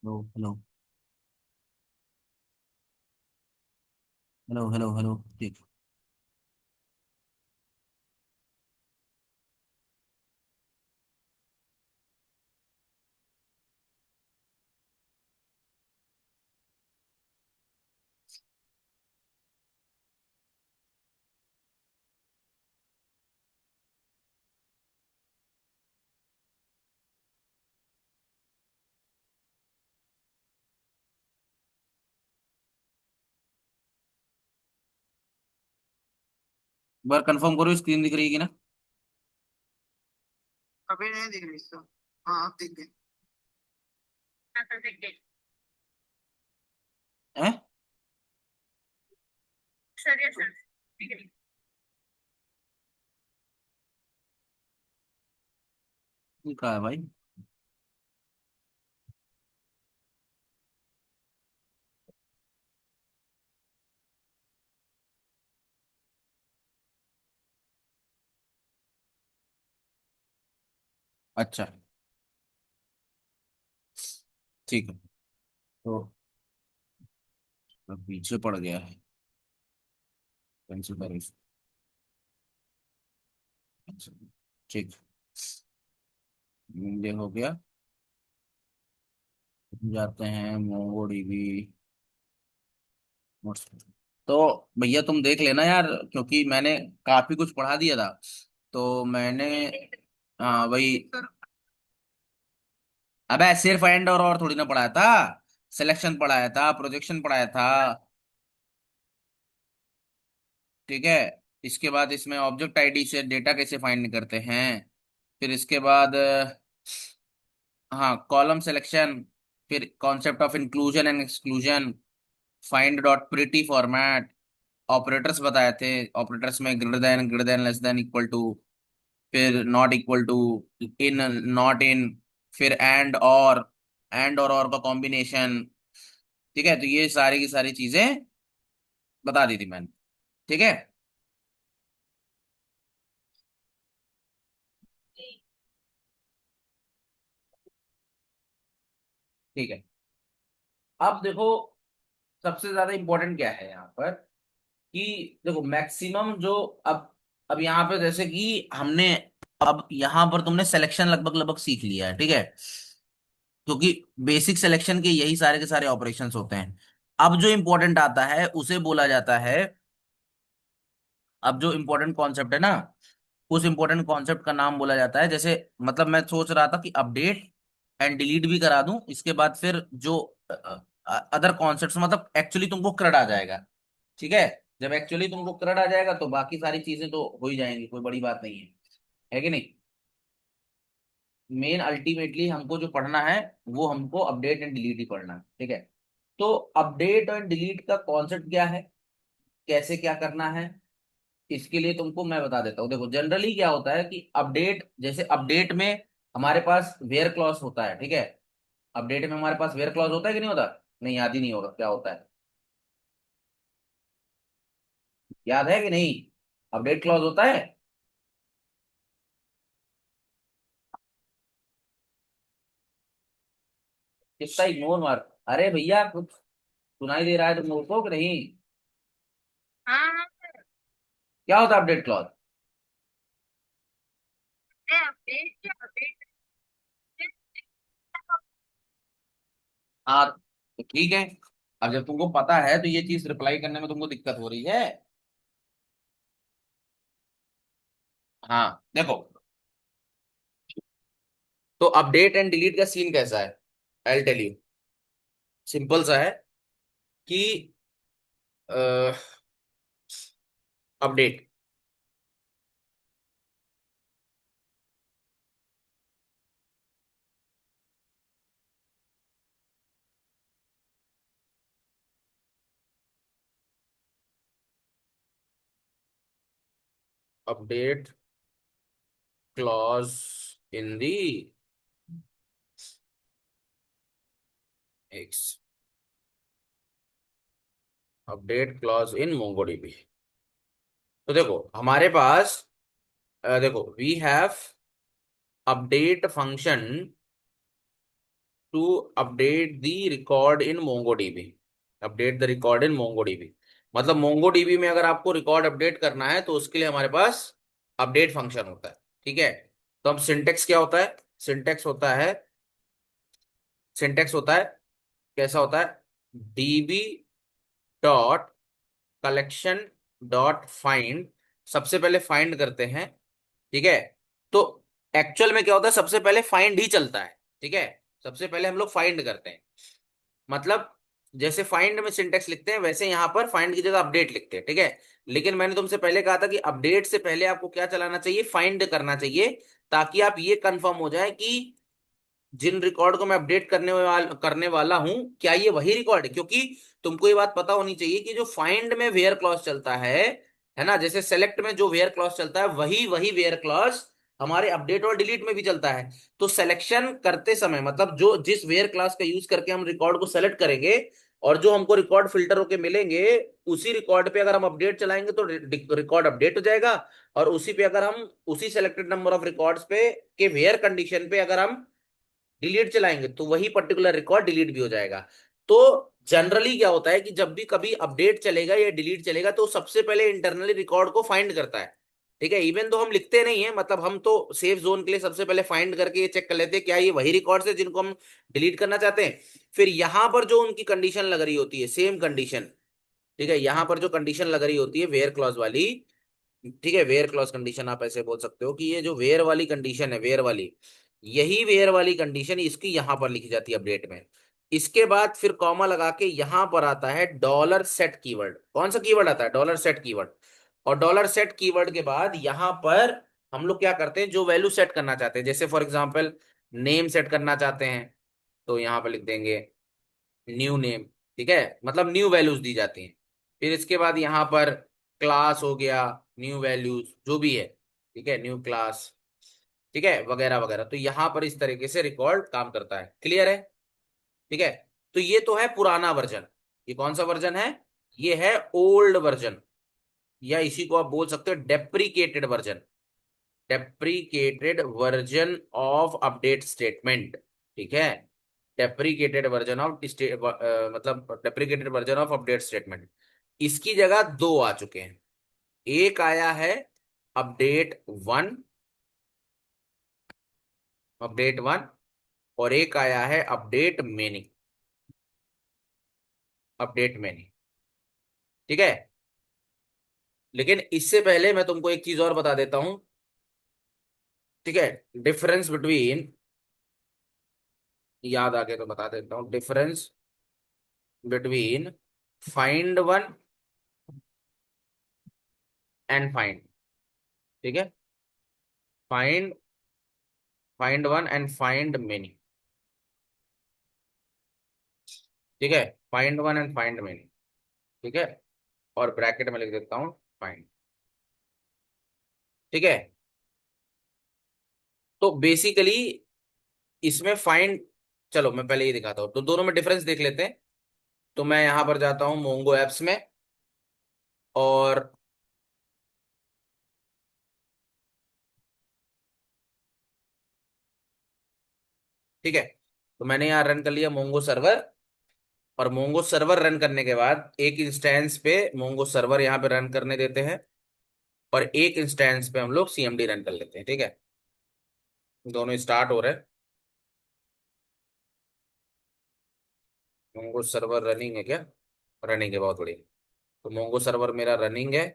Hello hello hello hello hello ठीक। एक बार confirm करो, स्क्रीन दिख रही है कि ना? अभी नहीं दिख रही इसको। हाँ अब दिख गई। है? सर यस सर दिख रही। कहा है भाई? अच्छा, ठीक है। तो अब पीछे पड़ गया है। कैंसिल करो इसको। अच्छा, ठीक। ये हो गया। जाते हैं मोंगोडीबी नोट्स। तो भैया तुम देख लेना यार, क्योंकि मैंने काफी कुछ पढ़ा दिया था। तो मैंने, हाँ वही। अबे सिर्फ एंड और थोड़ी ना पढ़ाया था। सिलेक्शन पढ़ाया था, प्रोजेक्शन पढ़ाया था। ठीक है। इसके बाद इसमें ऑब्जेक्ट आईडी से डेटा कैसे फाइंड करते हैं। फिर इसके बाद हाँ, कॉलम सिलेक्शन। फिर concept of inclusion and exclusion. Find dot pretty format. Operators बताए थे। ऑपरेटर्स में greater than less than equal to. फिर not equal to, in, not in. फिर एंड और का कॉम्बिनेशन। ठीक है, तो ये सारी की सारी चीजें बता दी थी मैंने। ठीक है। ठीक है। अब देखो, सबसे ज्यादा इंपॉर्टेंट क्या है यहाँ पर, कि देखो मैक्सिमम जो, अब यहाँ पे जैसे कि हमने, अब यहाँ पर तुमने सिलेक्शन लगभग लगभग सीख लिया है। ठीक है, क्योंकि बेसिक सिलेक्शन के यही सारे के सारे ऑपरेशंस होते हैं। अब जो इंपॉर्टेंट आता है उसे बोला जाता है, अब जो इंपॉर्टेंट कॉन्सेप्ट है ना, उस इंपॉर्टेंट कॉन्सेप्ट का नाम बोला जाता है। जैसे मतलब मैं सोच रहा था कि अपडेट एंड डिलीट भी करा दूं, इसके बाद फिर जो अदर कॉन्सेप्ट्स, मतलब एक्चुअली तुमको क्रड आ जाएगा। ठीक है। जब एक्चुअली तुमको क्रड आ जाएगा तो बाकी सारी चीजें तो हो ही जाएंगी, कोई बड़ी बात नहीं है कि नहीं? मेन अल्टीमेटली हमको जो पढ़ना है, वो हमको अपडेट एंड डिलीट ही पढ़ना है। ठीक है। तो अपडेट और डिलीट का कॉन्सेप्ट क्या है, कैसे क्या करना है, इसके लिए तुमको मैं बता देता हूँ। देखो जनरली क्या होता है कि अपडेट, जैसे अपडेट में हमारे पास वेयर क्लॉज होता है। ठीक है। अपडेट में हमारे पास वेयर क्लॉज होता है कि नहीं होता? नहीं, याद ही नहीं होगा क्या होता है। याद है कि नहीं? अपडेट क्लॉज होता है। कितना इग्नोर मार। अरे भैया कुछ सुनाई दे रहा है तुम लोगों को कि नहीं? हाँ हाँ क्या होता है अपडेट क्लॉज? सर अपडेट क्या अपडेट। हाँ, तो ठीक है। अब जब तुमको पता है तो ये चीज रिप्लाई करने में तुमको दिक्कत हो रही है। हाँ देखो, तो अपडेट एंड डिलीट का सीन कैसा है, आई टेल यू। सिंपल सा है कि update, update clause in the X, update clause in MongoDB. तो देखो हमारे पास, देखो we have update function to update the record in MongoDB. Update the record in MongoDB मतलब मोंगोडीबी में अगर आपको रिकॉर्ड अपडेट करना है तो उसके लिए हमारे पास अपडेट फंक्शन होता है। ठीक है। तो अब सिंटेक्स क्या होता है? सिंटेक्स होता है सिंटेक्स होता है कैसा होता है? DB dot collection dot find. सबसे पहले फाइंड करते हैं। ठीक है। तो एक्चुअल में क्या होता है, सबसे पहले फाइंड ही चलता है। ठीक है। सबसे पहले हम लोग फाइंड करते हैं। मतलब जैसे फाइंड में सिंटेक्स लिखते हैं वैसे यहां पर फाइंड की जगह अपडेट लिखते हैं। ठीक है। लेकिन मैंने तुमसे पहले कहा था कि अपडेट से पहले आपको क्या चलाना चाहिए? फाइंड करना चाहिए, ताकि आप ये कंफर्म हो जाए कि जिन रिकॉर्ड को मैं अपडेट करने वाला हूं क्या ये वही रिकॉर्ड है। क्योंकि तुमको ये बात पता होनी चाहिए कि जो फाइंड में वेयर क्लॉज चलता है ना, जैसे सेलेक्ट में जो वेयर क्लॉज चलता है वही वही वेयर क्लॉज हमारे अपडेट और डिलीट में भी चलता है। तो सिलेक्शन करते समय मतलब जो जिस वेयर क्लॉज का यूज करके हम रिकॉर्ड को सेलेक्ट करेंगे और जो हमको रिकॉर्ड फिल्टर होके मिलेंगे, उसी रिकॉर्ड पे अगर हम अपडेट चलाएंगे तो रिकॉर्ड अपडेट हो जाएगा। और उसी पे अगर हम उसी सेलेक्टेड नंबर ऑफ रिकॉर्ड्स पे के वेयर कंडीशन पे अगर हम डिलीट चलाएंगे तो वही पर्टिकुलर रिकॉर्ड डिलीट भी हो जाएगा। तो जनरली क्या होता है कि जब भी कभी अपडेट चलेगा या डिलीट चलेगा तो सबसे पहले इंटरनली रिकॉर्ड को फाइंड करता है। ठीक है। इवन तो हम लिखते नहीं है, मतलब हम तो सेफ जोन के लिए सबसे पहले फाइंड करके ये चेक कर लेते हैं क्या ये वही रिकॉर्ड्स है जिनको हम डिलीट करना चाहते हैं। फिर यहां पर जो उनकी कंडीशन लग रही होती है सेम कंडीशन। ठीक है। यहां पर जो कंडीशन लग रही होती है वेयर क्लॉज वाली। ठीक है। वेयर क्लॉज कंडीशन आप ऐसे बोल सकते हो कि ये जो वेयर वाली कंडीशन है, वेयर वाली, यही वेयर वाली कंडीशन इसकी यहां पर लिखी जाती है अपडेट में। इसके बाद फिर कॉमा लगा के यहां पर आता है डॉलर सेट कीवर्ड। कौन सा कीवर्ड आता है? Dollar set keyword. और डॉलर सेट कीवर्ड के बाद यहां पर हम लोग क्या करते हैं, जो वैल्यू सेट करना चाहते हैं, जैसे फॉर एग्जांपल नेम सेट करना चाहते हैं तो यहां पर लिख देंगे न्यू नेम। ठीक है। मतलब न्यू वैल्यूज दी जाती हैं। फिर इसके बाद यहाँ पर क्लास हो गया, न्यू वैल्यूज जो भी है। ठीक है। New class. ठीक है, वगैरह वगैरह। तो यहाँ पर इस तरीके से रिकॉर्ड काम करता है। क्लियर है? ठीक है। तो ये तो है पुराना वर्जन। ये कौन सा वर्जन है? ये है ओल्ड वर्जन, या इसी को आप बोल सकते हो deprecated version. Deprecated version of update statement. ठीक है। डेप्रीकेटेड वर्जन ऑफ मतलब deprecated version of update statement. इसकी जगह दो आ चुके हैं। एक आया है अपडेट वन, अपडेट वन, और एक आया है अपडेट मेनी, अपडेट मेनी। ठीक है। लेकिन इससे पहले मैं तुमको एक चीज और बता देता हूं। ठीक है। डिफरेंस बिटवीन, याद आ गया तो बता देता हूं, difference between find one and find. ठीक है। Find find one and find many. ठीक है। Find one and find many. ठीक है। और ब्रैकेट में लिख देता हूं फाइंड। ठीक है। तो बेसिकली इसमें फाइंड, चलो मैं पहले ये दिखाता हूँ तो दोनों में डिफरेंस देख लेते हैं। तो मैं यहां पर जाता हूं मोंगो एप्स में, और ठीक है, तो मैंने यहाँ रन कर लिया मोंगो सर्वर। और मोंगो सर्वर रन करने के बाद एक इंस्टेंस पे मोंगो सर्वर यहाँ पे रन करने देते हैं, और एक इंस्टेंस पे हम लोग सीएमडी रन कर लेते हैं। ठीक है। दोनों स्टार्ट हो रहे हैं। मोंगो सर्वर रनिंग है क्या? रनिंग है, बहुत बढ़िया। तो मोंगो सर्वर मेरा रनिंग है।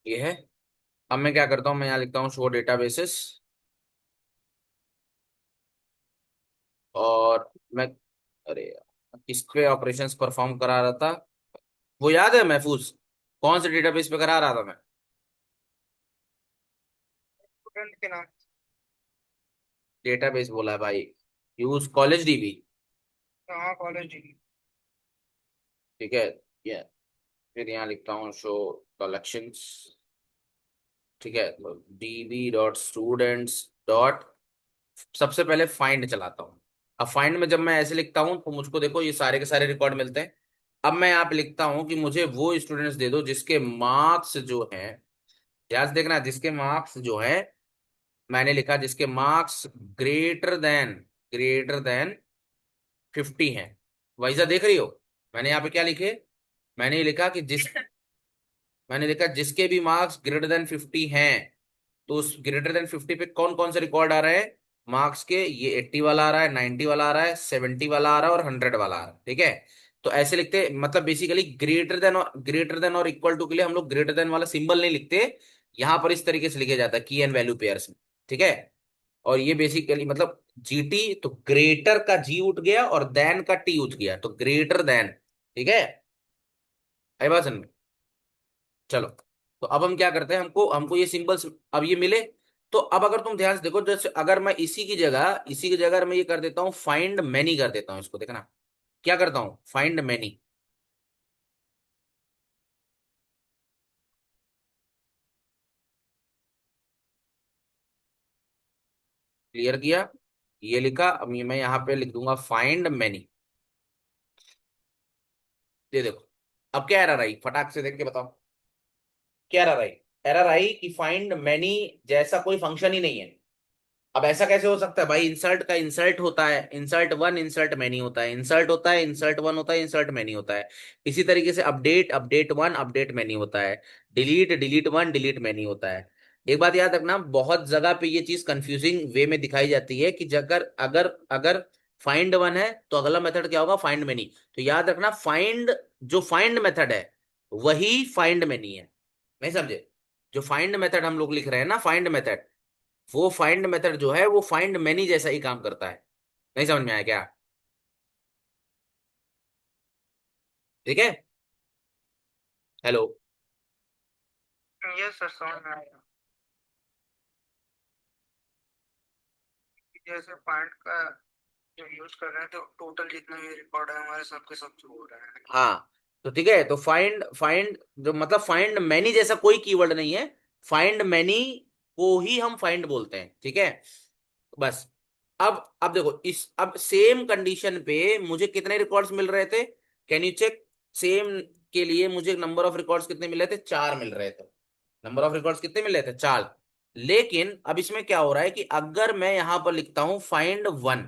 ये है। अब मैं क्या करता हूँ, मैं यहाँ लिखता हूँ शो डेटाबेसेस। और मैं, अरे यार, किस पे ऑपरेशंस परफॉर्म करा रहा था वो याद है महफूज? कौन से डेटाबेस पे करा रहा था मैं? स्टूडेंट के नाम। डेटाबेस बोला है भाई। Use college dB. हाँ कॉलेज डिग्री। ठीक है। ये फिर यहाँ लिखता हूँ शो कलेक्शंस। ठीक है। डीबी डॉट स्टूडेंट्स डॉट, सबसे पहले फाइंड चलाता हूँ। अब फाइंड में जब मैं ऐसे लिखता हूँ तो मुझको देखो ये सारे के सारे रिकॉर्ड मिलते हैं। अब मैं यहाँ पे लिखता हूँ कि मुझे वो स्टूडेंट्स दे दो जिसके मार्क्स जो हैं, ध्यान से देखना, जिसके मार्क्स जो है, मैंने लिखा जिसके मार्क्स ग्रेटर देन 50 हैं। वैसा देख रही हो, मैंने यहाँ पे क्या लिखे, मैंने ये लिखा कि मैंने लिखा जिसके भी मार्क्स ग्रेटर देन 50 हैं, तो उस ग्रेटर देन 50 पे कौन कौन से रिकॉर्ड आ रहे हैं मार्क्स के, ये 80 वाला आ रहा है, 90 वाला आ रहा है, 70 वाला आ रहा है और 100 वाला आ रहा है। ठीक है, तो ऐसे लिखते, मतलब बेसिकली ग्रेटर देन और इक्वल टू के लिए हम लोग ग्रेटर देन वाला सिंबल नहीं लिखते, यहां पर इस तरीके से लिखे जाता है की एंड वैल्यू पेयर्स में। ठीक है, और ये बेसिकली मतलब जीटी, तो ग्रेटर का जी उठ गया और देन का टी उठ गया, तो ग्रेटर देन। ठीक है, आई बात समझ में? चलो, तो अब हम क्या करते हैं, हमको हमको ये सिंबल्स अब ये मिले। तो अब अगर तुम ध्यान से देखो, जैसे अगर मैं इसी की जगह मैं ये कर देता हूँ, फाइंड मैनी कर देता हूँ, इसको देखना क्या करता हूँ, फाइंड मैनी। क्लियर किया, ये लिखा, अब ये मैं यहाँ पे लिख दूंगा फाइंड मैनी। ये देखो, अब क्या एरर आई, फटाक से देख के बताओ, क्या एरर आई? एरर आई कि फाइंड मैनी जैसा कोई फंक्शन ही नहीं है। अब ऐसा कैसे हो सकता है भाई, इंसर्ट का इंसर्ट होता है, इंसर्ट वन इंसर्ट मैनी होता है, इंसर्ट होता है, इंसर्ट वन होता है, इंसर्ट मैनी होता है। इसी तरीके से update update one update many होता है, delete delete one delete many होता है। एक बात याद रखना, बहुत जगह पे ये चीज कंफ्यूजिंग वे में दिखाई जाती है कि अगर अगर अगर फाइंड वन है तो अगला मेथड क्या होगा, फाइंड मैनी। तो याद रखना, फाइंड, जो फाइंड मेथड है वही फाइंड मैनी है। नहीं समझे? जो फाइंड मेथड हम लोग लिख रहे हैं ना, फाइंड मेथड, वो फाइंड मेथड जो है वो फाइंड मैनी जैसा ही काम करता है। नहीं समझ में आया क्या? ठीक है, हेलो। यस सर, समझ में आया। जैसे पॉइंट का जो यूज कर रहे हैं, तो टोटल जितने भी रिकॉर्ड है हमारे सबके सब जो हो रहे हैं। हाँ, तो ठीक है, तो फाइंड फाइंड जो मतलब फाइंड मैनी जैसा कोई कीवर्ड नहीं है, फाइंड मैनी को ही हम फाइंड बोलते हैं। ठीक है, बस। अब देखो, इस अब सेम कंडीशन पे मुझे कितने रिकॉर्ड्स मिल रहे थे, कैन यू चेक? सेम के लिए मुझे नंबर ऑफ रिकॉर्ड्स कितने मिल रहे थे, 4 मिल रहे थे। नंबर ऑफ रिकॉर्ड्स कितने मिल रहे थे, 4। लेकिन अब इसमें क्या हो रहा है कि अगर मैं यहां पर लिखता हूं फाइंड वन,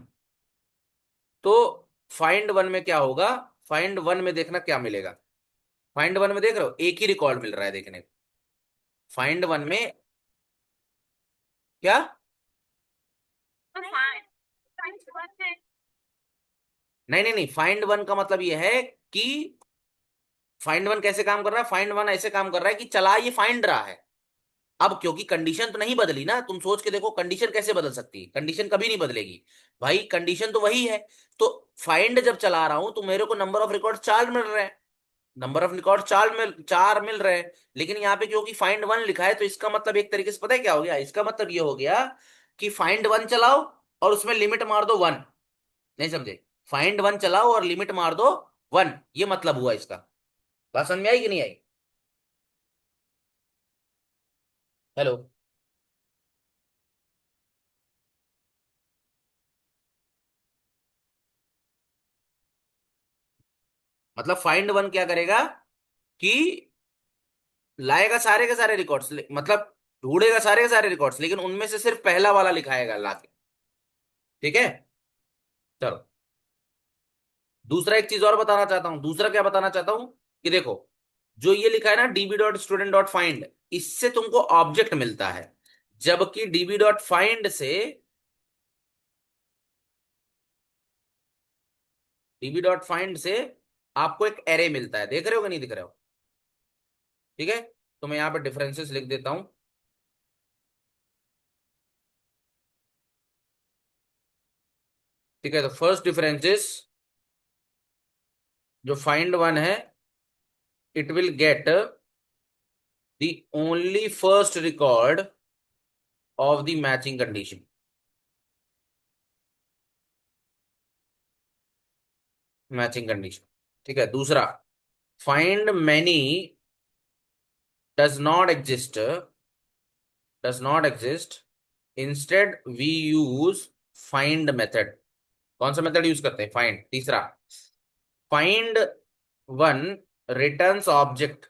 तो फाइंड वन में क्या होगा, फाइंड वन में देखना क्या मिलेगा, फाइंड वन में देख रहे हो एक ही रिकॉर्ड मिल रहा है देखने को, फाइंड वन में क्या, नहीं नहीं नहीं, फाइंड वन का मतलब यह है कि फाइंड वन कैसे काम कर रहा है, फाइंड वन ऐसे काम कर रहा है कि चला ये फाइंड रहा है। अब क्योंकि कंडीशन तो नहीं बदली ना, तुम सोच के देखो कंडीशन कैसे बदल सकती है, कंडीशन कभी नहीं बदलेगी भाई, कंडीशन तो वही है। तो फाइंड जब चला रहा हूं तो मेरे को नंबर ऑफ रिकॉर्ड 4 मिल रहे हैं, नंबर ऑफ रिकॉर्ड 4 मिल रहे हैं। लेकिन यहाँ पे क्योंकि फाइंड वन लिखा है, तो इसका मतलब एक तरीके से पता है क्या हो गया, इसका मतलब ये हो गया कि फाइंड वन चलाओ और उसमें लिमिट मार दो 1। नहीं समझे? फाइंड वन चलाओ और लिमिट मार दो 1, ये मतलब हुआ इसका। बात समझ में आई कि नहीं आई? हेलो। मतलब फाइंड वन क्या करेगा कि लाएगा सारे के सारे रिकॉर्ड्स, मतलब ढूंढेगा सारे के सारे रिकॉर्ड्स, लेकिन उनमें से सिर्फ पहला वाला लिखाएगा लाके। ठीक है, चलो। दूसरा एक चीज और बताना चाहता हूं, दूसरा क्या बताना चाहता हूं कि देखो, जो ये लिखा है ना dB dot student dot find, इससे तुमको ऑब्जेक्ट मिलता है, जबकि डीबी डॉट फाइंड से, डीबी डॉट फाइंड से आपको एक एरे मिलता है। देख रहे हो कि नहीं दिख रहे हो? ठीक है, तो मैं यहाँ पे डिफरेंसेस लिख देता हूं। ठीक है, तो फर्स्ट डिफरेंस इज, जो फाइंड वन है, it will get the only first record of the matching condition, matching condition. ठीक है, दूसरा, find many does not exist, does not exist, instead we use find method. कौन सा method use करते हैं, find. तीसरा, find one returns object,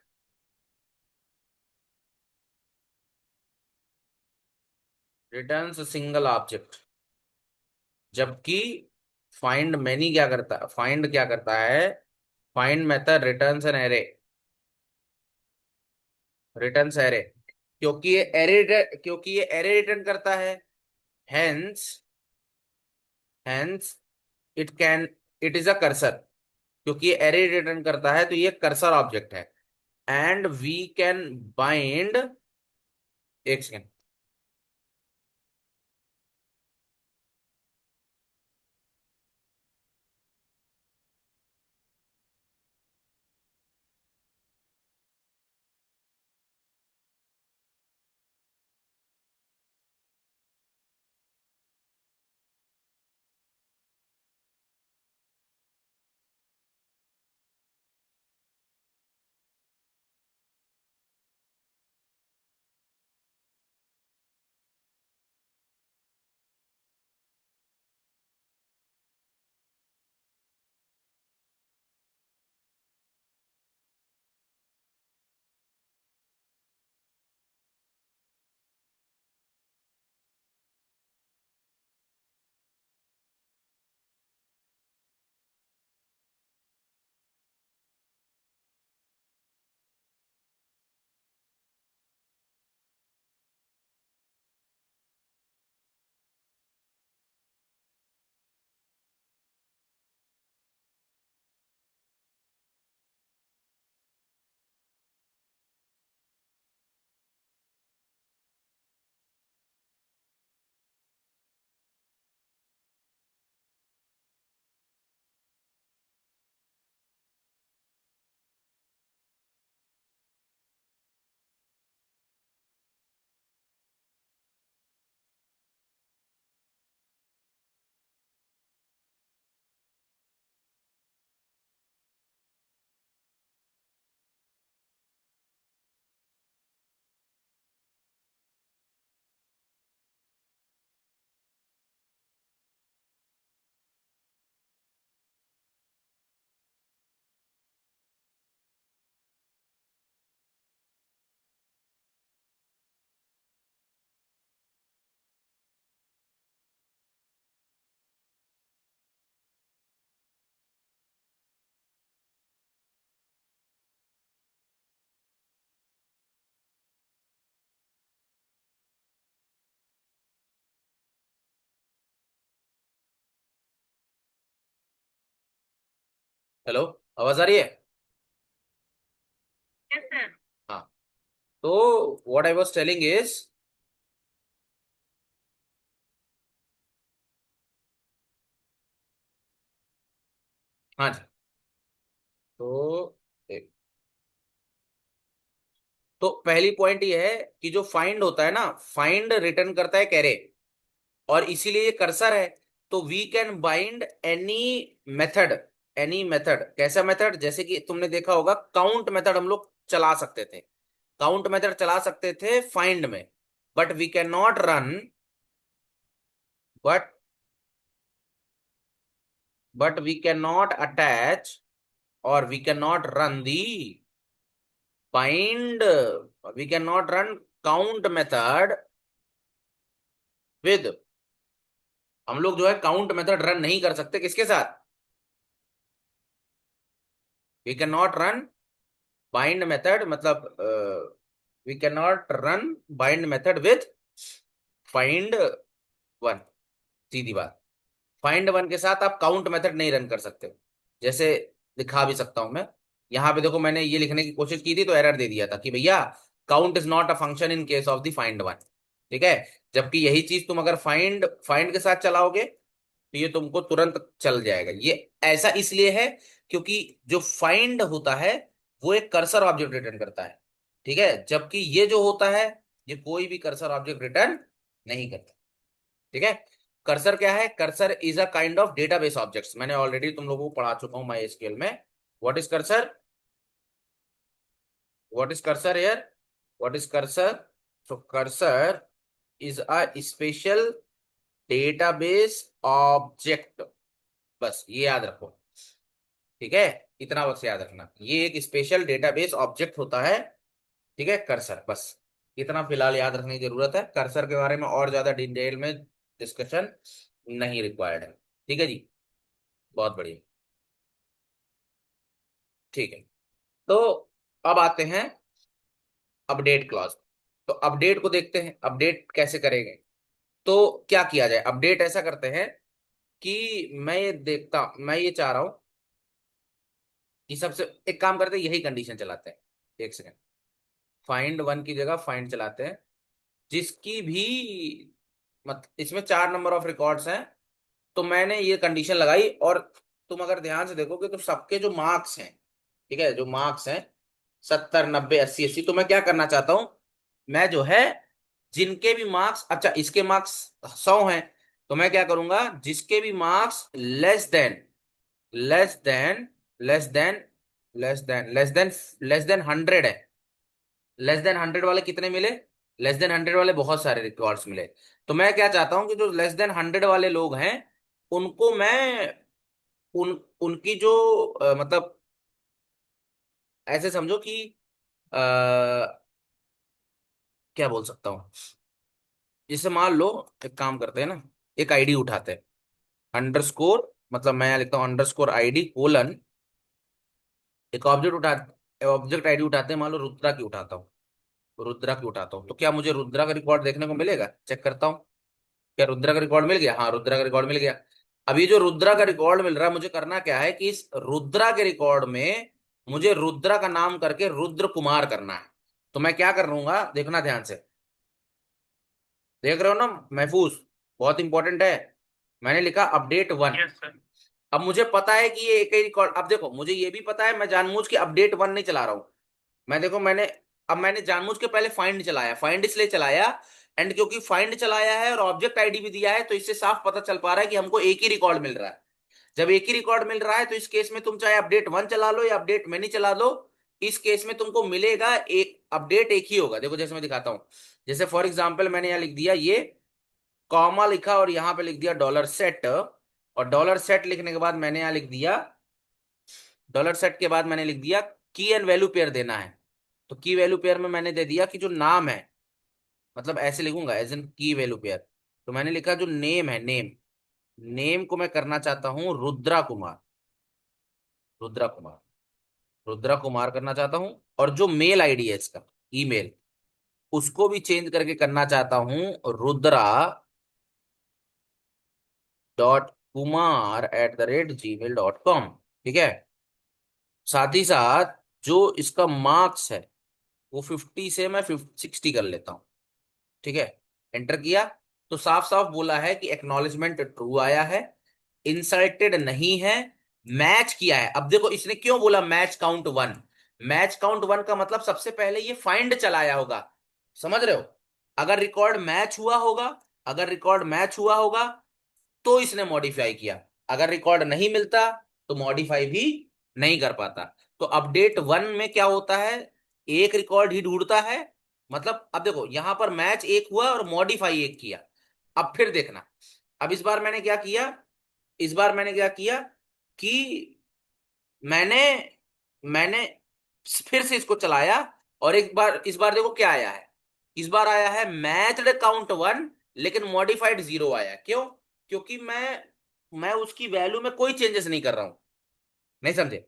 returns single object, जबकि find many क्या करता है, फाइंड क्या करता है, find method returns an array, returns array, क्योंकि ये एरे रिटर्न करता है, hence, hence it can, it is a cursor, क्योंकि ये एरे रिटर्न करता है तो ये कर्सर ऑब्जेक्ट है। एंड वी कैन बाइंड, एक सेकेंड, हेलो, आवाज आ रही है? Yes sir. हाँ, तो what I was telling is, हाँ जी, तो एक, तो पहली पॉइंट ये है कि जो फाइंड होता है ना, फाइंड रिटर्न करता है कैरे, और इसीलिए ये कर्सर है। तो we can bind any method, any method, कैसा मेथड, जैसे कि तुमने देखा होगा काउंट मेथड हम लोग चला सकते थे, काउंट मेथड चला सकते थे फाइंड में, but we can not run, but we can not attach, और we can not run the find, we cannot run count method with, हम लोग जो है काउंट मेथड रन नहीं कर सकते किसके साथ, we can not run bind method, मतलब we can not run bind method with find one, सीधी बात, फाइंड वन के साथ आप काउंट मेथड नहीं रन कर सकते हो। जैसे दिखा भी सकता हूं मैं, यहां पे देखो मैंने ये लिखने की कोशिश की थी तो एरर दे दिया था कि भैया count is not a function in case of the find one, ठीक है। जबकि यही चीज तुम अगर फाइंड फाइंड के साथ चलाओगे तो ये तुमको तुरंत चल जाएगा। ये ऐसा इसलिए है क्योंकि जो फाइंड होता है वो एक कर्सर ऑब्जेक्ट रिटर्न करता है, ठीक है, जबकि ये जो होता है ये कोई भी कर्सर ऑब्जेक्ट रिटर्न नहीं करता, ठीक है। कर्सर क्या है, cursor is a kind of database objects, मैंने ऑलरेडी तुम लोगों को पढ़ा चुका हूं माई एसक्यूएल में। What is cursor, what is cursor here, what is cursor, so cursor is a special database object, बस ये याद रखो, ठीक है, इतना बस याद रखना, ये एक स्पेशल डेटाबेस ऑब्जेक्ट होता है, ठीक है, कर्सर, बस। इतना फिलहाल याद रखने की जरूरत है, कर्सर के बारे में और ज्यादा डिटेल में डिस्कशन नहीं रिक्वायर्ड है। ठीक है जी, बहुत बढ़िया। ठीक है, तो अब आते हैं अपडेट क्लॉज। तो अपडेट को देखते हैं, अपडेट कैसे करेंगे। तो क्या किया जाए, अपडेट ऐसा करते हैं कि मैं ये चाह रहा हूं कि सबसे एक काम करते हैं, यही कंडीशन चलाते हैं। एक सेकंड, फाइंड वन की जगह फाइंड चलाते हैं। जिसकी भी मत इसमें 4 नंबर ऑफ रिकॉर्ड्स हैं, तो मैंने ये कंडीशन लगाई। और तुम अगर ध्यान से देखोगे तो सबके जो मार्क्स हैं, ठीक है, जो मार्क्स हैं 70 90 80 80, तो मैं क्या करना चाहता हूं, मैं जो है जिनके भी मार्क्स, अच्छा इसके मार्क्स 100 हैं, तो मैं क्या करूंगा, जिसके भी marks less than less then less then 100 है। लेस देन 100 वाले कितने मिले, लेस देन 100 वाले बहुत सारे रिकॉर्ड्स मिले। तो मैं क्या चाहता हूं कि जो लेस देन 100 वाले लोग हैं, उनको मैं उन उनकी जो मतलब ऐसे समझो कि आ, क्या बोल सकता हूँ, जैसे मान लो, एक काम करते हैं ना, एक आईडी उठाते हैं, अंडरस्कोर, मतलब मैं यहाँ लिखता हूँ अंडरस्कोर आईडी कोलन, एक ऑब्जेक्ट आईडी उठाते हैं, मान लो रुद्रा की उठाता हूँ, रुद्रा की उठाता हूँ, तो क्या मुझे रुद्रा का रिकॉर्ड देखने को मिलेगा, चेक करता हूँ। क्या रुद्रा का रिकॉर्ड मिल गया, हाँ रुद्रा का रिकॉर्ड मिल गया। अब ये जो रुद्रा का रिकॉर्ड मिल रहा है, मुझे करना क्या है कि इस रुद्रा के रिकॉर्ड में मुझे रुद्रा का नाम करके रुद्र कुमार करना है। तो मैं क्या कर लूंगा, देखना ध्यान से, देख रहे हो ना महफूज, बहुत इंपॉर्टेंट है। मैंने लिखा अपडेट वन। Yes sir. अब मुझे पता है कि ये एक ही रिकॉर्ड, अब देखो मुझे ये भी पता है, मैं जानबूझ के अपडेट वन नहीं चला रहा हूं। मैं देखो मैंने अब मैंने जानबूझ के पहले फाइंड चलाया, फाइंड इसलिए चलाया, एंड क्योंकि फाइंड चलाया है और ऑब्जेक्ट आईडी भी दिया है, तो इससे साफ पता चल पा रहा है कि हमको एक ही रिकॉर्ड मिल रहा है। जब एक ही रिकॉर्ड मिल रहा है, तो इस केस में तुम चाहे अपडेट वन चला लो या अपडेट मैनी चला लो, इस केस में तुमको मिलेगा एक अपडेट, एक ही होगा। देखो जैसे मैं दिखाता हूं, जैसे फॉर एग्जाम्पल मैंने यहाँ लिख दिया ये, कॉमा लिखा और यहां पे लिख दिया डॉलर सेट, और डॉलर सेट लिखने के बाद मैंने यहाँ लिख दिया, डॉलर सेट के बाद मैंने लिख दिया की एंड वैल्यू पेयर देना है। तो की वैल्यू पेयर में मैंने दे दिया कि जो नाम है, मतलब ऐसे लिखूंगा एज इन की वैल्यू पेयर, तो मैंने लिखा जो नेम है, नेम को मैं करना चाहता हूं रुद्रा कुमार, रुद्रा कुमार, रुद्रा कुमार करना चाहता हूं। और जो मेल आईडी है इसका, ईमेल, उसको भी चेंज करके करना चाहता हूं rudrakumar@gmail.com। ठीक है, साथ ही साथ जो इसका मार्क्स है वो 50 से मैं 60 कर लेता हूँ। ठीक है, एंटर किया, तो साफ साफ बोला है कि एक्नॉलेजमेंट ट्रू आया है, इंसल्टेड नहीं है, मैच किया है। अब देखो इसने क्यों बोला match count one, match count one का मतलब सबसे पहले ये फाइंड चलाया होगा, समझ रहे हो। अगर रिकॉर्ड मैच हुआ होगा, अगर रिकॉर्ड मैच हुआ होगा तो इसने मॉडिफाई किया, अगर रिकॉर्ड नहीं मिलता तो मॉडिफाई भी नहीं कर पाता। तो अपडेट वन में क्या होता है, एक रिकॉर्ड ही ढूंढता है, मतलब अब देखो यहां पर मैच एक हुआ और मॉडिफाई एक किया। अब फिर देखना, अब इस बार मैंने क्या किया, इस बार मैंने क्या किया कि मैंने मैंने फिर से इसको चलाया, और एक बार इस बार देखो क्या आया है, इस बार आया है मैच्ड काउंट वन, लेकिन मॉडिफाइड जीरो आया। क्यों, क्योंकि मैं उसकी वैल्यू में कोई चेंजेस नहीं कर रहा हूं, नहीं समझे,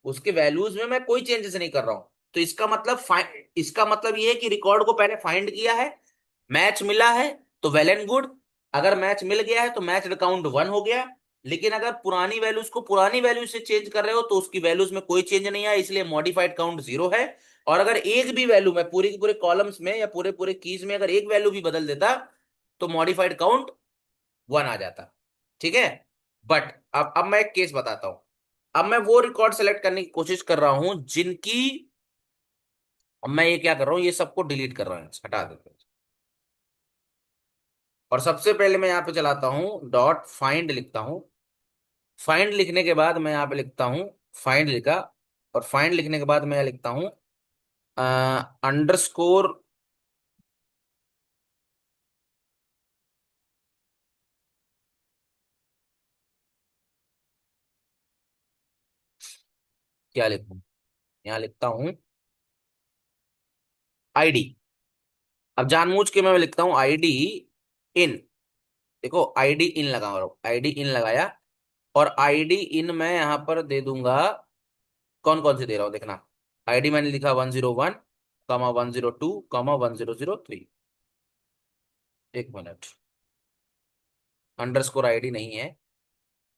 उसके वैल्यूज में मैं कोई चेंजेस नहीं कर रहा हूं। तो इसका मतलब ये है कि रिकॉर्ड को पहले फाइंड किया है, मैच मिला है, तो वेल एंड गुड। अगर मैच मिल गया है तो मैच काउंट वन हो गया। लेकिन अगर पुरानी वैल्यूज को पुरानी वैल्यू से चेंज कर रहे हो तो उसकी वैल्यूज में कोई चेंज नहीं आया, इसलिए मॉडिफाइड काउंट जीरो है। और अगर एक भी वैल्यू में पूरे के पूरे कॉलम्स में या पूरे पूरे कीज में अगर एक वैल्यू भी बदल देता तो मॉडिफाइड काउंट वन आ जाता। ठीक है, बट अब मैं एक केस बताता हूं। अब मैं वो रिकॉर्ड सेलेक्ट करने की कोशिश कर रहा हूं जिनकी, अब मैं ये क्या कर रहा हूं, ये सबको डिलीट कर रहा हूं, हटा देता हूं। और सबसे पहले मैं यहाँ पे चलाता हूँ डॉट फाइंड लिखता हूँ, फाइंड लिखने के बाद मैं यहाँ पे लिखता हूँ, फाइंड लिखा, और फाइंड लिखने के बाद मैं लिखता हूँ अंडरस्कोर, क्या लिखूँ, यहाँ लिखता हूँ आईडी, अब जानबूझ के मैं लिखता हूं आईडी इन। देखो आईडी इन लगा रहा हूं, आईडी इन लगाया, और आईडी इन मैं यहां पर दे दूंगा। कौन कौन से दे रहा हूं देखना। आईडी मैंने लिखा 101, 102, 1003। एक मिनट, अंडरस्कोर आईडी नहीं है,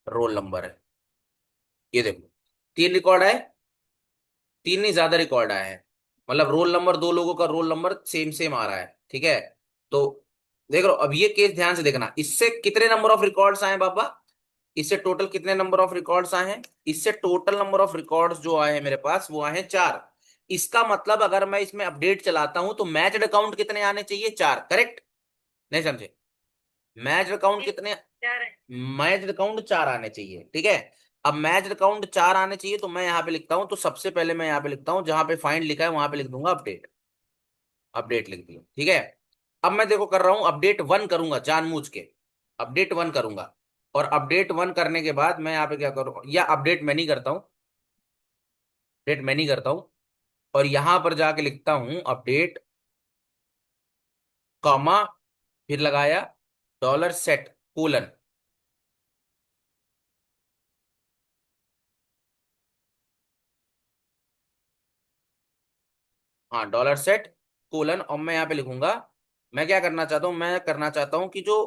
रोल नंबर है। ये देखो, तीन रिकॉर्ड है, तीन नहीं ज्यादा रिकॉर्ड आए हैं। मतलब रोल नंबर, दो लोगों का रोल नंबर सेम सेम आ रहा है, ठीक है। तो देख रहे हो, अब ये केस ध्यान से देखना, इससे कितने नंबर ऑफ रिकॉर्ड्स आए बाबा। इससे टोटल कितने नंबर ऑफ रिकॉर्ड्स आए हैं। इससे टोटल नंबर ऑफ रिकॉर्ड्स जो आए हैं मेरे पास वो आए हैं 4। इसका मतलब अगर मैं इसमें अपडेट चलाता हूं तो मैच्ड अकाउंट कितने आने चाहिए, 4, करेक्ट। नहीं समझे, मैच्ड अकाउंट कितने, मैच्ड अकाउंट 4 आने चाहिए, ठीक है। अब मैच्ड अकाउंट 4 आने चाहिए तो मैं यहां पे लिखता हूं, तो सबसे पहले मैं यहां पे लिखता हूं, जहां पे फाइंड लिखा है वहां पे लिख दूंगा अपडेट। अपडेट लिख दिया, ठीक है। अब मैं देखो कर रहा हूं अपडेट 1 करूंगा जानबूझ के, अपडेट 1 करूंगा। और अपडेट 1 करने के बाद मैं यहाँ पे क्या करूँ, या अपडेट मैं नहीं करता हूँ, अपडेट मैं नहीं करता हूँ, और यहां पर जाके लिखता हूं अपडेट, कॉमा, फिर लगाया डॉलर सेट कोलन। हाँ, डॉलर सेट कोलन, और मैं यहाँ पे लिखूंगा, मैं क्या करना चाहता हूँ, मैं करना चाहता हूँ कि जो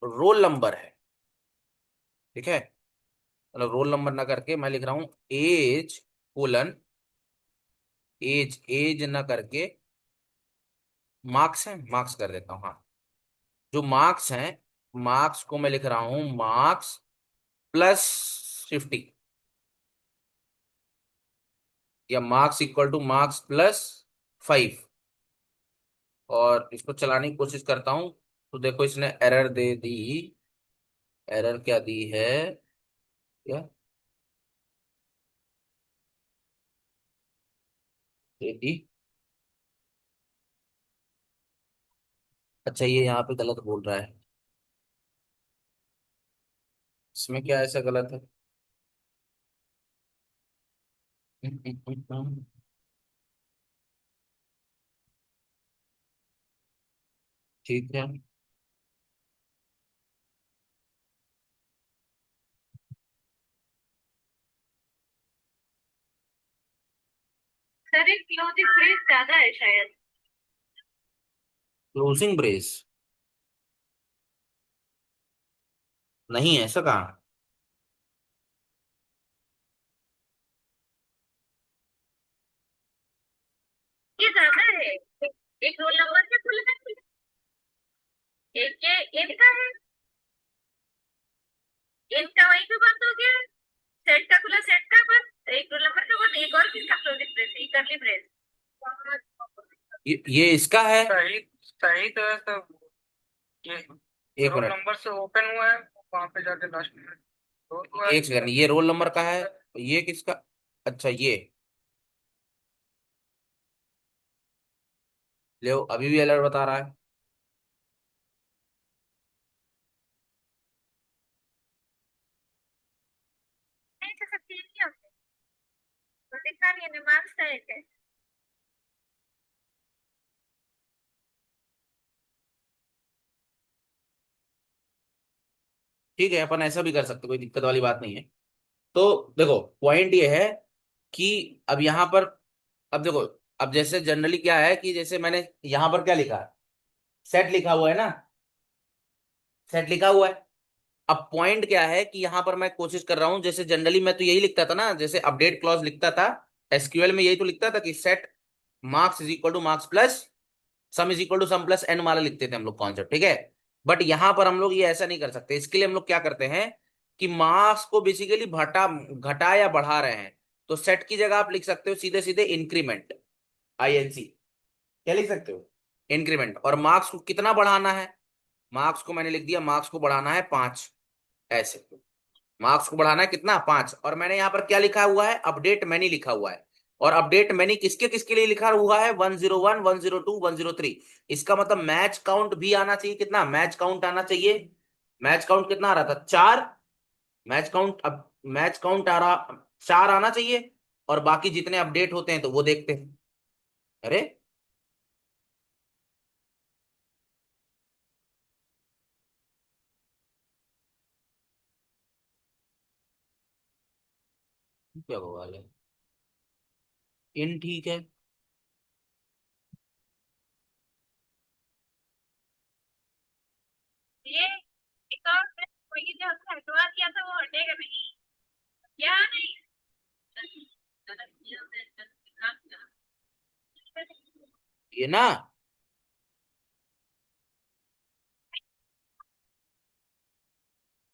रोल नंबर है, ठीक है, मतलब रोल नंबर ना करके मैं लिख रहा हूँ एज कोलन, एज एज ना करके मार्क्स है, मार्क्स कर देता हूँ, हाँ। जो मार्क्स हैं, मार्क्स को मैं लिख रहा हूँ मार्क्स प्लस 50, या marks equal to marks plus 5। और इसको चलाने की कोशिश करता हूँ, तो देखो इसने एरर दे दी। एरर क्या दी है, क्या दे दी। अच्छा, ये यहाँ पे गलत बोल रहा है, इसमें क्या ऐसा गलत है। ठीक है, सर एक क्लोजिंग ब्रेस ज्यादा है शायद। क्लोजिंग ब्रेस नहीं है, ऐसा कहाँ। ये ज्यादा है। एक रोल नंबर के खुले हैं, एक ये इनका है, इनका वहीं पे बंद हो गया। सेट का खुला, सेट का बंद, एक रोल नंबर का बंद, एक और किसका क्लोजिंग ब्रेस, ये करली ब्रेस। ये इसका है। सही, सही तो है सब। ये एक रोल मिनट, नंबर से ओपन हुआ है, वहां पे जाके लास्ट में रोल हुआ एक सेकंड, ये रोल नंबर का है, है। ये किसका। अच्छा ये, ले अभी भी अलर्ट बता रहा है। नहीं तो सब चीज नहीं होते, तो दिखा नहीं है, मार्क्स का एक है। ठीक है, अपन ऐसा भी कर सकते, कोई दिक्कत वाली बात नहीं है। तो देखो पॉइंट ये है कि अब यहाँ पर, अब देखो, अब जैसे जनरली क्या है कि जैसे मैंने यहाँ पर क्या लिखा है, सेट लिखा हुआ है ना, सेट लिखा हुआ है। अब पॉइंट क्या है कि यहाँ पर मैं कोशिश कर रहा हूँ, जैसे जनरली मैं तो यही लिखता था ना, जैसे अपडेट क्लॉज लिखता था, एसक्यूएल में यही तो लिखता था कि set marks is equal to marks plus sum is equal to sum plus n, वाला लिखते थे हम लोग कॉन्सेप्ट, ठीक है। बट यहां पर हम लोग ये ऐसा नहीं कर सकते, इसके लिए हम लोग क्या करते हैं कि मार्क्स को बेसिकली घटा घटा या बढ़ा रहे हैं। तो सेट की जगह आप लिख सकते हो सीधे सीधे इंक्रीमेंट, आईएनसी, क्या लिख सकते हो, इंक्रीमेंट। और मार्क्स को कितना बढ़ाना है, मार्क्स को मैंने लिख दिया, मार्क्स को बढ़ाना है 5, ऐसे। मार्क्स को बढ़ाना है कितना, 5। और मैंने यहाँ पर क्या लिखा हुआ है, अपडेट मैनी लिखा हुआ है। और अपडेट मैनी किसके किसके लिए लिखा हुआ है, 101, 102, 103। इसका मतलब मैच काउंट भी आना चाहिए, कितना मैच काउंट आना चाहिए। मैच काउंट कितना आ रहा था, 4। मैच काउंट, अब मैच काउंट आ रहा, 4 आना चाहिए। और बाकी जितने अपडेट होते हैं तो वो देखते हैं। अरे क्या बवाल है। इन ठीक है। ये अकाउंट में कोई जो हमने हटवा दिया था वो हटेगा नहीं क्या नहीं। ये ना,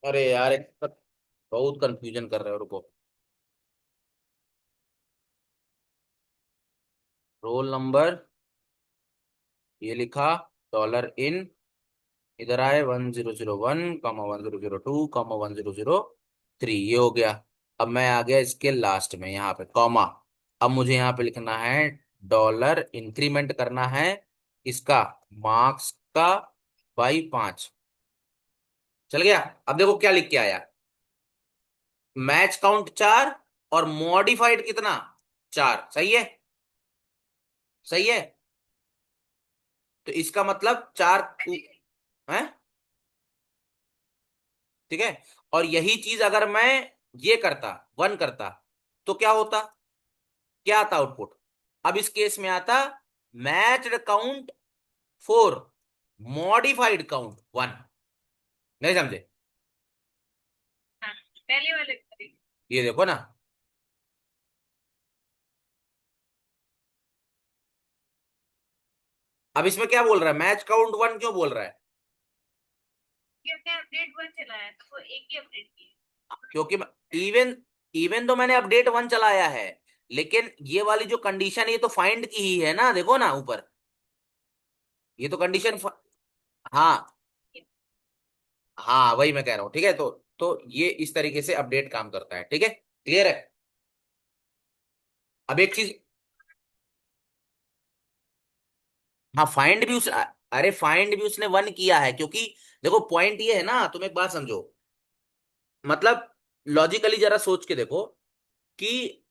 अरे यार एक बहुत कंफ्यूजन कर रहे हो, रुको। रोल नंबर ये लिखा, डॉलर इन, इधर आए 1001 कॉमा 1002 कॉमा 1003, ये हो गया। अब मैं आ गया इसके लास्ट में यहाँ पे कॉमा। अब मुझे यहाँ पे लिखना है डॉलर इंक्रीमेंट करना है इसका, मार्क्स का, बाई 5। चल गया। अब देखो क्या लिख के आया, मैच काउंट 4 और मॉडिफाइड कितना, 4। सही है, सही है। तो इसका मतलब 4 है, ठीक है। और यही चीज अगर मैं ये करता, 1 करता, तो क्या होता, क्या आता आउटपुट। अब इस केस में आता मैच्ड काउंट 4, मॉडिफाइड काउंट 1। नहीं समझे। हाँ, पहले वाले ये देखो ना, अब इसमें क्या बोल रहा है, मैच काउंट 1 क्यों बोल रहा है। क्योंकि अपडेट 1 चलाया तो वो एक ही अपडेट किया। क्योंकि इवन इवन तो मैंने अपडेट 1 चलाया है, लेकिन ये वाली जो कंडीशन, ये तो फाइंड की ही है ना, देखो ना ऊपर, ये तो कंडीशन हाँ, हाँ वही मैं कह रहा हूँ, ठीक है। तो ये इस तरीके से अपडेट काम करता है, ठीक है, क्लियर है। अब एक चीज, हाँ फाइंड भी उस, अरे फाइंड भी उसने 1 किया है, क्योंकि देखो पॉइंट ये है ना, तुम एक बात समझो, मतलब लॉजिकली जरा सोच के देखो कि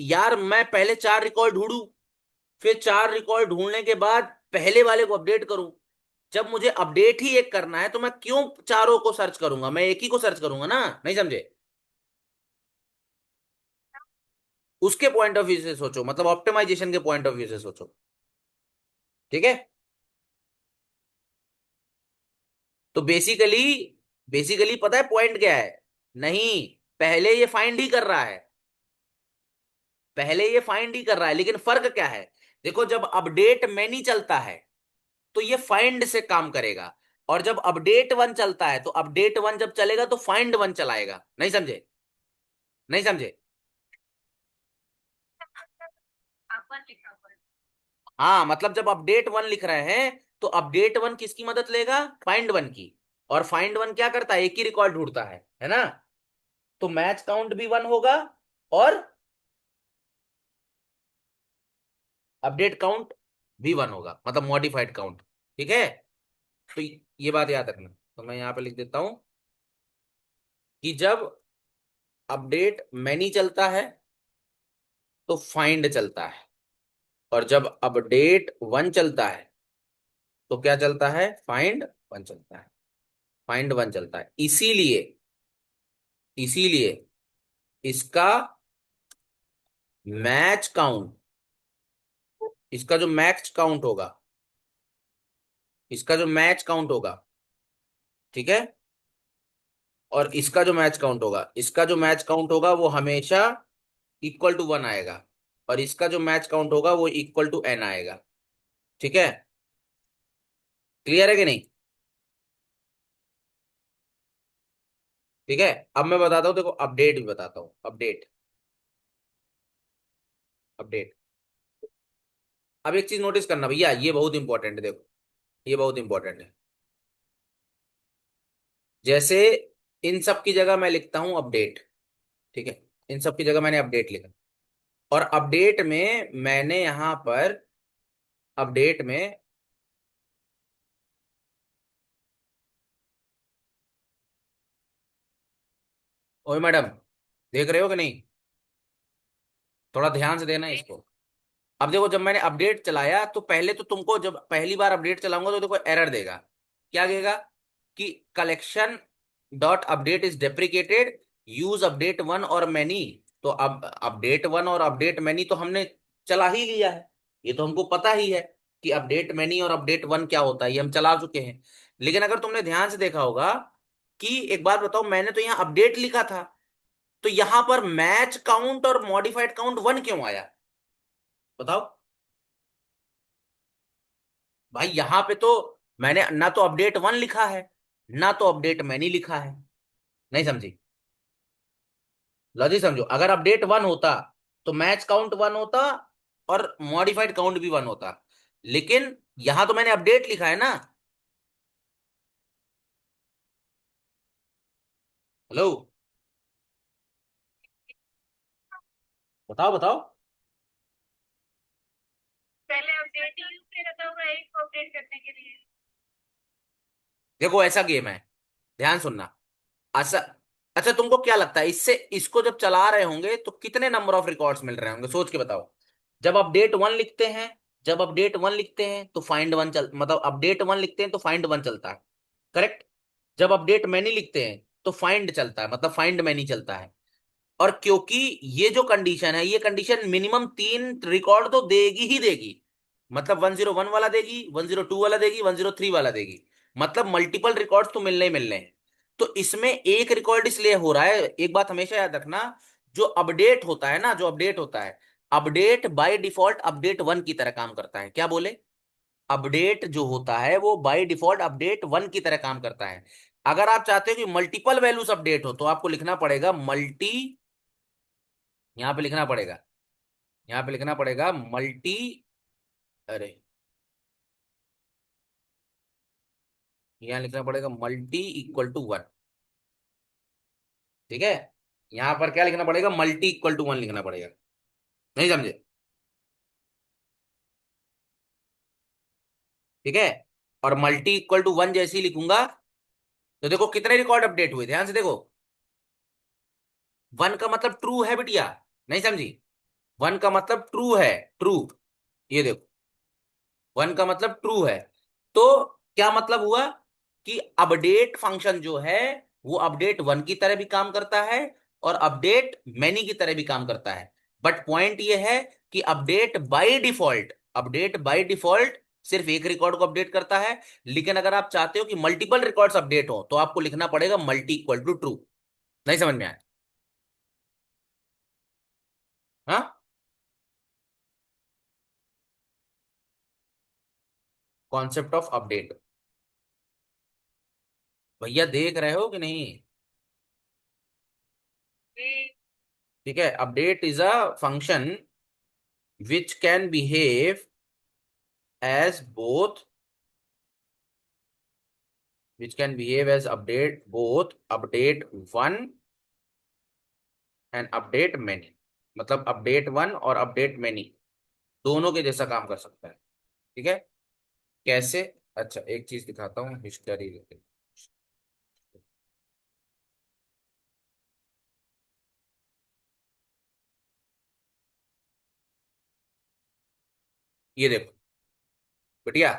यार मैं पहले 4 रिकॉर्ड ढूंढूं, फिर 4 रिकॉर्ड ढूंढने के बाद पहले वाले को अपडेट करूं। जब मुझे अपडेट ही एक करना है तो मैं क्यों चारों को सर्च करूंगा, मैं एक ही को सर्च करूंगा ना, नहीं समझे। उसके पॉइंट ऑफ व्यू से सोचो, मतलब ऑप्टिमाइजेशन के पॉइंट ऑफ व्यू से सोचो, ठीक है। तो बेसिकली पता है पॉइंट क्या है, नहीं, पहले ये फाइंड ही कर रहा है, पहले ये फाइंड ही कर रहा है, लेकिन फर्क क्या है, देखो जब अपडेट मैनी चलता है तो ये फाइंड से काम करेगा, और जब अपडेट 1 चलता है तो अपडेट 1 जब चलेगा तो फाइंड 1 चलाएगा, नहीं समझे, नहीं समझे। अपन लिखा हुआ है। हाँ मतलब जब अपडेट 1 लिख रहे हैं तो अपडेट 1 किसकी मदद लेगा, फाइंड 1 की। और फाइंड 1 क्या करता है, एक ही रिकॉर्ड ढूंढता है ना। तो मैच काउंट भी 1 होगा और अपडेट काउंट भी 1 होगा, मतलब मॉडिफाइड काउंट, ठीक है। तो ये बात याद रखना, तो मैं यहाँ पे लिख देता हूं कि जब अपडेट मैनी चलता है तो फाइंड चलता है, और जब अपडेट 1 चलता है तो क्या चलता है, फाइंड 1 चलता है, फाइंड 1 चलता है। इसीलिए इसीलिए इसका मैच काउंट, इसका जो मैच काउंट होगा, इसका जो मैच काउंट होगा, ठीक है, और इसका जो मैच काउंट होगा, इसका जो मैच काउंट होगा वो हमेशा इक्वल टू 1 आएगा, और इसका जो मैच काउंट होगा वो इक्वल टू n आएगा, ठीक है। क्लियर है कि नहीं। ठीक है। अब मैं बताता हूँ, देखो अपडेट भी बताता हूँ, अपडेट, अपडेट। अब एक चीज नोटिस करना भैया, ये बहुत इंपॉर्टेंट है, देखो ये बहुत इंपॉर्टेंट है। जैसे इन सब की जगह मैं लिखता हूं अपडेट, ठीक है, इन सब की जगह मैंने अपडेट लिखा, और अपडेट में मैंने यहां पर, अपडेट में, ओए मैडम, देख रहे हो कि नहीं, थोड़ा ध्यान से देना इसको। अब देखो जब मैंने अपडेट चलाया तो पहले तो तुमको, जब पहली बार अपडेट चलाऊंगा तो देखो एरर देगा, क्या देगा, कि collection dot update is deprecated, use update 1 और मैनी तो अब अपडेट वन और अपडेट मैनी तो हमने चला ही लिया है, ये तो हमको पता ही है कि अपडेट मैनी और अपडेट वन क्या होता है, ये हम चला चुके हैं। लेकिन अगर तुमने ध्यान से देखा होगा कि एक बात बताओ, मैंने तो यहाँ अपडेट लिखा था, तो यहां पर मैच काउंट और मॉडिफाइड काउंट वन क्यों आया? बताओ भाई, यहां पे तो मैंने ना तो अपडेट वन लिखा है, ना तो अपडेट मैनी लिखा है। नहीं समझी? लॉजिक समझो, अगर अपडेट वन होता तो मैच काउंट वन होता और मॉडिफाइड काउंट भी वन होता, लेकिन यहां तो मैंने अपडेट लिखा है ना। हेलो, बताओ बताओ। पहले अपडेट ही यूज किया जाता होगा एक को अपडेट करने के लिए। देखो ऐसा गेम है, ध्यान सुनना। अच्छा, अच्छा तुमको क्या लगता है इससे, इसको जब चला रहे होंगे तो कितने नंबर ऑफ रिकॉर्ड्स मिल रहे होंगे, सोच के बताओ। जब अपडेट वन लिखते हैं, जब अपडेट वन लिखते हैं तो फाइंड वन चल, मतलब अपडेट वन लिखते हैं तो फाइंड वन चलता है, करेक्ट। जब अपडेट मैनी लिखते हैं तो फाइंड चलता है, मतलब फाइंड मैनी चलता है। और क्योंकि ये जो कंडीशन है, ये कंडीशन मिनिमम तीन रिकॉर्ड तो देगी ही देगी, मतलब 101 वाला देगी, 102 वाला देगी, 103 वाला देगी, मतलब मल्टीपल रिकॉर्ड्स तो मिलने ही मिलने हैं। तो इसमें एक रिकॉर्ड इसलिए हो रहा है, एक बात हमेशा याद रखना, जो अपडेट होता है ना, जो अपडेट होता है, update by default update one की तरह काम करता है। क्या बोले? अपडेट जो होता है वो बाय डिफॉल्ट अपडेट वन की तरह काम करता है। अगर आप चाहते हो कि मल्टीपल वैल्यूज अपडेट हो तो आपको लिखना पड़ेगा मल्टी, यहां पे लिखना पड़ेगा, यहां पे लिखना पड़ेगा मल्टी, अरे यहां लिखना पड़ेगा मल्टी इक्वल टू वन। ठीक है, यहां पर क्या लिखना पड़ेगा, मल्टी इक्वल टू वन लिखना पड़ेगा। नहीं समझे? ठीक है, और मल्टी इक्वल टू वन जैसे ही लिखूंगा तो देखो कितने रिकॉर्ड अपडेट हुए, ध्यान से देखो। वन का मतलब ट्रू है बिटिया, नहीं समझी? वन का मतलब ट्रू है, ट्रू। ये देखो, वन का मतलब ट्रू है। तो क्या मतलब हुआ कि अपडेट फंक्शन जो है वो अपडेट वन की तरह भी काम करता है और अपडेट मैनी की तरह भी काम करता है। बट पॉइंट ये है कि update by default, update by default सिर्फ एक रिकॉर्ड को अपडेट करता है। लेकिन अगर आप चाहते हो कि मल्टीपल रिकॉर्ड्स अपडेट हो तो आपको लिखना पड़ेगा मल्टी इक्वल टू ट्रू। नहीं समझ में आया? हाँ, कॉन्सेप्ट ऑफ अपडेट, भैया देख रहे हो कि नहीं? जी। ठीक है, update is a function which can behave as both, which can behave as update both update one and update many, मतलब अपडेट वन और अपडेट मैनी दोनों के जैसा काम कर सकता है। ठीक है, कैसे? अच्छा एक चीज दिखाता हूँ, हिस्ट्री। ये देखो बेटिया,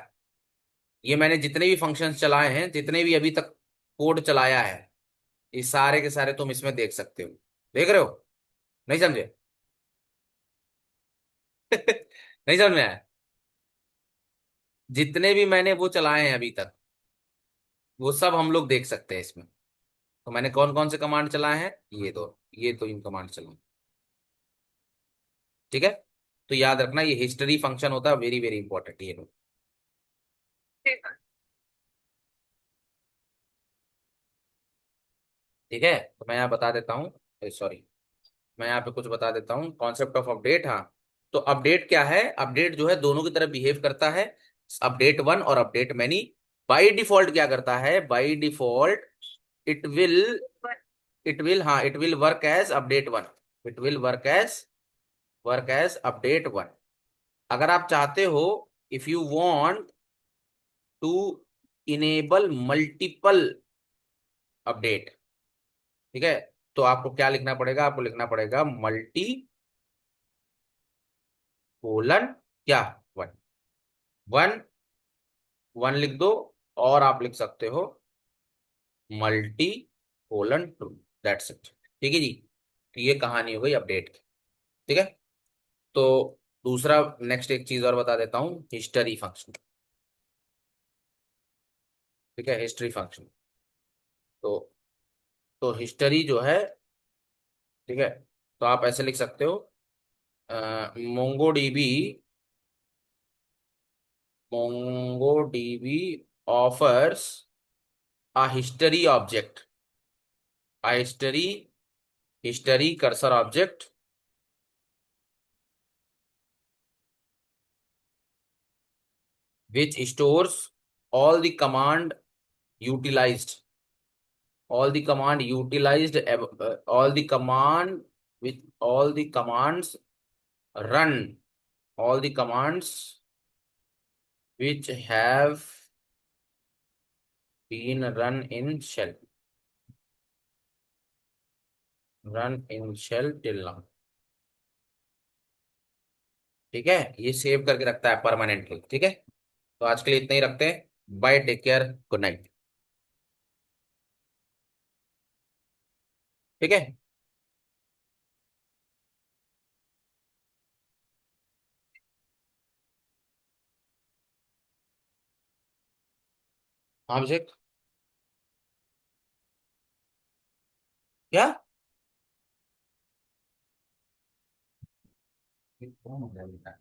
ये मैंने जितने भी फंक्शंस चलाए हैं, जितने भी अभी तक कोड चलाया है, ये सारे के सारे तुम इसमें देख सकते हो। देख रहे हो? नहीं समझे? नहीं समझ में आया? जितने भी मैंने वो चलाए हैं अभी तक, वो सब हम लोग देख सकते हैं इसमें। तो मैंने कौन कौन से कमांड चलाए हैं, ये दो, ये तो इन कमांड चलाए। ठीक है, तो याद रखना ये हिस्ट्री फंक्शन होता है, वेरी वेरी इंपॉर्टेंट ये लो। ठीक है। ठीक है, तो मैं यहाँ बता देता हूँ, सॉरी, मैं यहाँ पे कुछ बता देता हूँ कॉन्सेप्ट ऑफ अपडेट। हाँ, तो अपडेट क्या है, अपडेट जो है दोनों की तरह बिहेव करता है, अपडेट वन और अपडेट मैनी। बाय डिफॉल्ट क्या करता है, by default it will, it will, हाँ it will work as update one, it will work as update one. अगर आप चाहते हो, if you want to enable multiple update, ठीक है, तो आपको क्या लिखना पड़ेगा, आपको लिखना पड़ेगा मल्टी कोलन क्या, वन, वन, वन लिख दो, और आप लिख सकते हो multi colon to, that's it. ठीक है जी। तो ये कहानी हो गई अपडेट की। ठीक है। तो दूसरा, नेक्स्ट एक चीज और बता देता हूँ, हिस्ट्री फंक्शन। ठीक है, हिस्ट्री फंक्शन। तो हिस्ट्री जो है, ठीक है, तो आप ऐसे लिख सकते हो, MongoDB, MongoDB offers a history object, a history cursor object which stores all the command utilized, all the command utilized, all the command with all the commands run, all the commands which have been run in shell till now। ठीक है, ये save करके रखता है permanently. ठीक है, तो आज के लिए इतना ही रखते हैं। Bye, take care, good night. ठीक है। हाँ अभिषेक। क्या? कौन हो गया बेटा?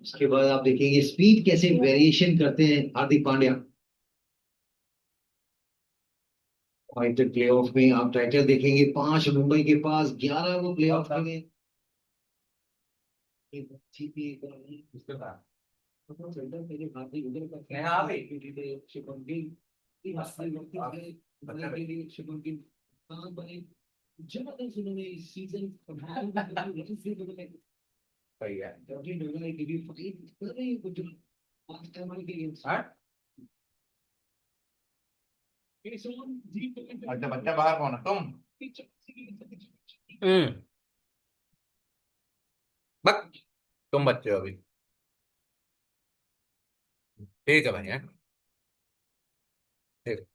उसके बाद आप देखेंगे स्पीड कैसे वेरिएशन करते हैं हार्दिक पांड्या। आईपीएल प्लेऑफ में आप टाइटल देखेंगे, 5 मुंबई के पास, 11 वो प्लेऑफ के लिए। एक अच्छी थी, उसके बाद तो चलता मेरे भारतीय उधर का नहीं, हाँ भाई। शुभम गिल की हस्ती वक्त है बने के लिए। शुभम गिल कहां बने, जबरदस्त उन्होंने इस सीजन रन से बदले। सही है। जॉर्जी डोगले की भी फाइट कर रही है कुछ पांच टाइम के लिए। हाँ? अच्छा, बच्चा बाहर कौन है, तुम? हम्म। बक, तुम बच्चे हो अभी। ठीक है भाई, है। ठीक।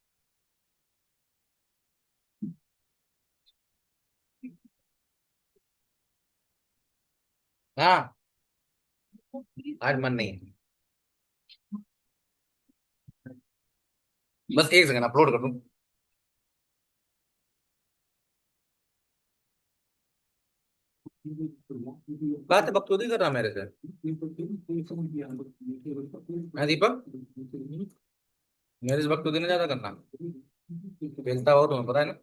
हाँ, आज मन नहीं है। बस एक सेकंड अपलोड कर दूं। बात है, बकचोदी कर रहा मेरे से। हाँ दीपक, मेरे से बकचोदी नहीं ज्यादा करना। खेलता हो तुम्हें पता है ना।